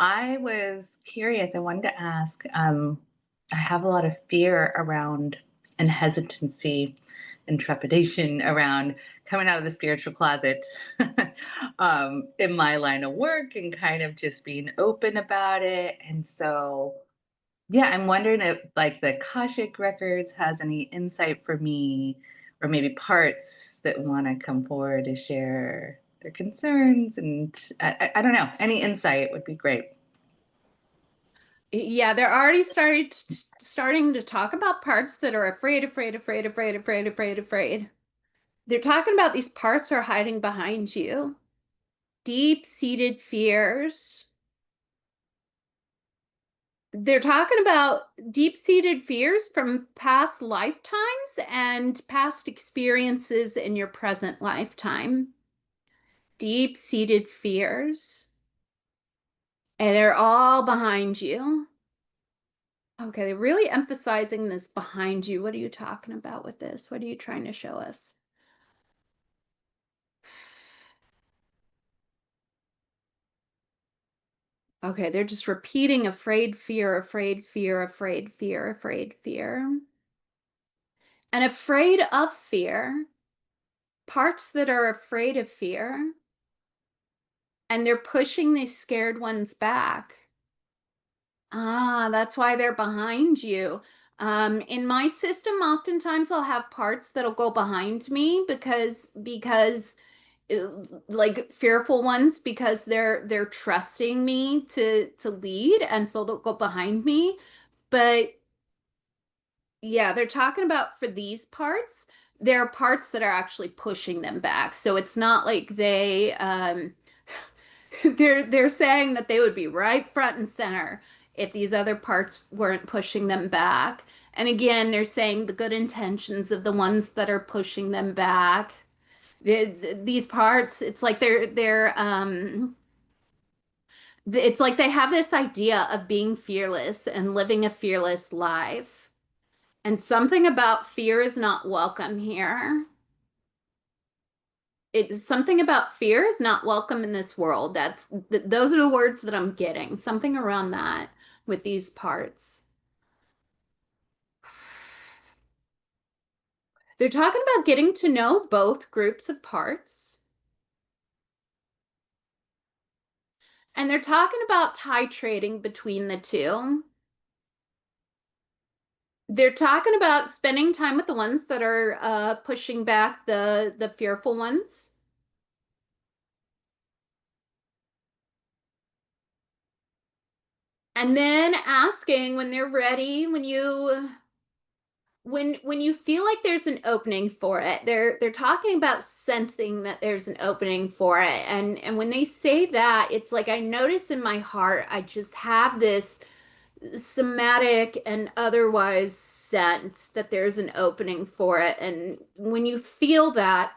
I was curious. I wanted to ask. I have a lot of fear around and hesitancy and trepidation around coming out of the spiritual closet in my line of work and kind of just being open about it. And so, yeah, I'm wondering if like the Akashic Records has any insight for me, or maybe parts that want to come forward to share their concerns. And I don't know, any insight would be great. Yeah, they're already starting to talk about parts that are afraid, afraid, afraid, afraid, afraid, afraid, afraid. They're talking about these parts are hiding behind you. Deep-seated fears. They're talking about deep-seated fears from past lifetimes and past experiences in your present lifetime. Deep-seated fears. And they're all behind you. Okay, they're really emphasizing this behind you. What are you talking about with this? What are you trying to show us? Okay, they're just repeating afraid, fear, afraid, fear, afraid, fear, afraid, fear. And afraid of fear, parts that are afraid of fear, and they're pushing these scared ones back. Ah, that's why they're behind you. In my system, oftentimes I'll have parts that'll go behind me because like fearful ones because they're trusting me to lead, and so they'll go behind me. But yeah, they're talking about for these parts, there are parts that are actually pushing them back. So it's not like they're saying that they would be right front and center if these other parts weren't pushing them back. And again, they're saying the good intentions of the ones that are pushing them back. These parts, it's like it's like they have this idea of being fearless and living a fearless life. And something about fear is not welcome here. It's something about fear is not welcome in this world. Those are the words that I'm getting. Something around that with these parts. They're talking about getting to know both groups of parts. And they're talking about titrating between the two. They're talking about spending time with the ones that are pushing back the fearful ones. And then asking when they're ready, when you feel like there's an opening for it. They're talking about sensing that there's an opening for it. And when they say that, it's like I notice in my heart, I just have this somatic and otherwise sense that there's an opening for it. And when you feel that,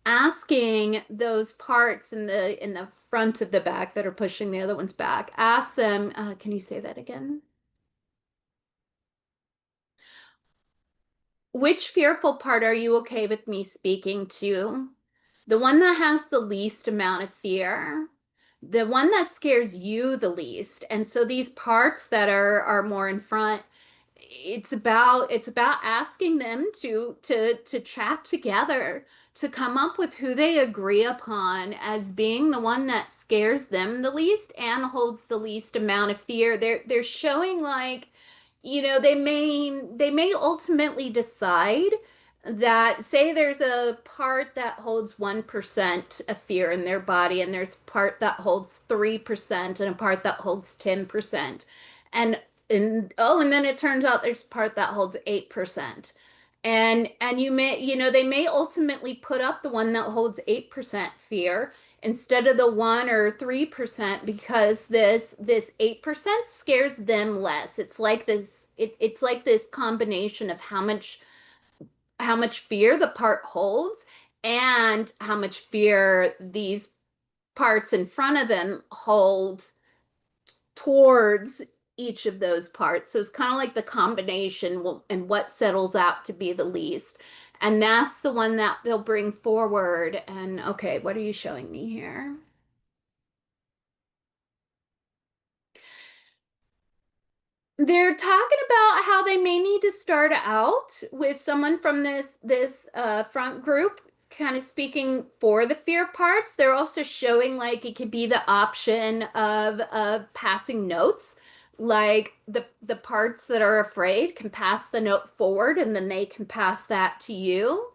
asking those parts in the front of the back that are pushing the other ones back, ask them, can you say that again? Which fearful part are you okay with me speaking to? The one that has the least amount of fear, the one that scares you the least. And so these parts that are more in front, it's about asking them to chat together to come up with who they agree upon as being the one that scares them the least and holds the least amount of fear. They're showing like, they may ultimately decide that, say there's a part that holds 1% of fear in their body, and there's a part that holds 3% and a part that holds 10%. And and then it turns out there's a part that holds 8. And they may ultimately put up the one that holds 8% fear instead of the 1 or 3% because this 8% scares them less. It's like this combination of how much fear the part holds and how much fear these parts in front of them hold towards each of those parts. So it's kind of like the combination and what settles out to be the least. And that's the one that they'll bring forward. And okay, what are you showing me here? They're talking about how they may need to start out with someone from this front group, kind of speaking for the fear parts. They're also showing like it could be the option of passing notes, like the parts that are afraid can pass the note forward, and then they can pass that to you.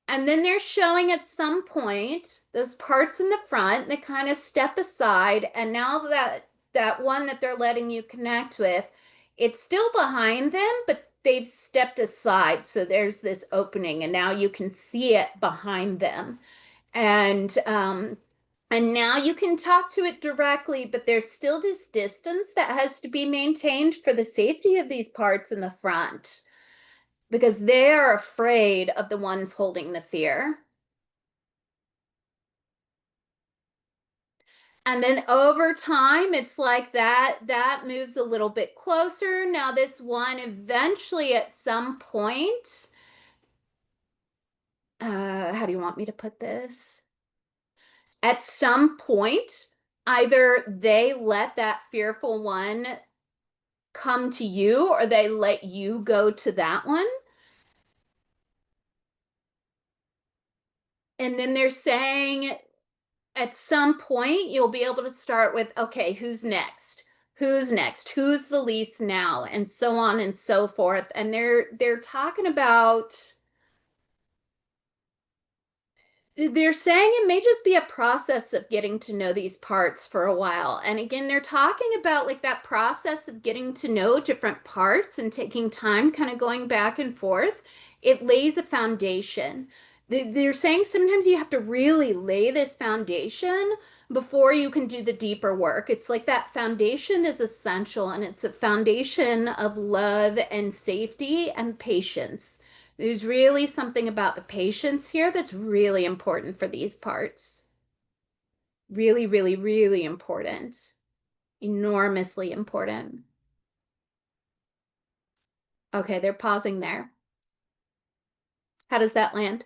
And then they're showing at some point those parts in the front that kind of step aside. And now that one that they're letting you connect with, it's still behind them, but they've stepped aside. So there's this opening, and now you can see it behind them. And now you can talk to it directly, but there's still this distance that has to be maintained for the safety of these parts in the front because they are afraid of the ones holding the fear. And then over time, it's like that moves a little bit closer. Now, this one eventually at some point, how do you want me to put this? At some point, either they let that fearful one come to you or they let you go to that one. And then they're saying at some point you'll be able to start with, okay, who's next? Who's next? Who's the least now? And so on and so forth. And they're talking about, they're saying it may just be a process of getting to know these parts for a while. And again, they're talking about like that process of getting to know different parts and taking time, kind of going back and forth. It lays a foundation. They're saying sometimes you have to really lay this foundation before you can do the deeper work. It's like that foundation is essential, and it's a foundation of love and safety and patience. There's really something about the patience here that's really important for these parts. Really, really, really important. Enormously important. Okay, they're pausing there. How does that land?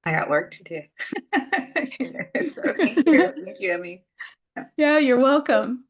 I got work to do. So thank you. Thank you, Emmy. Yeah, you're welcome.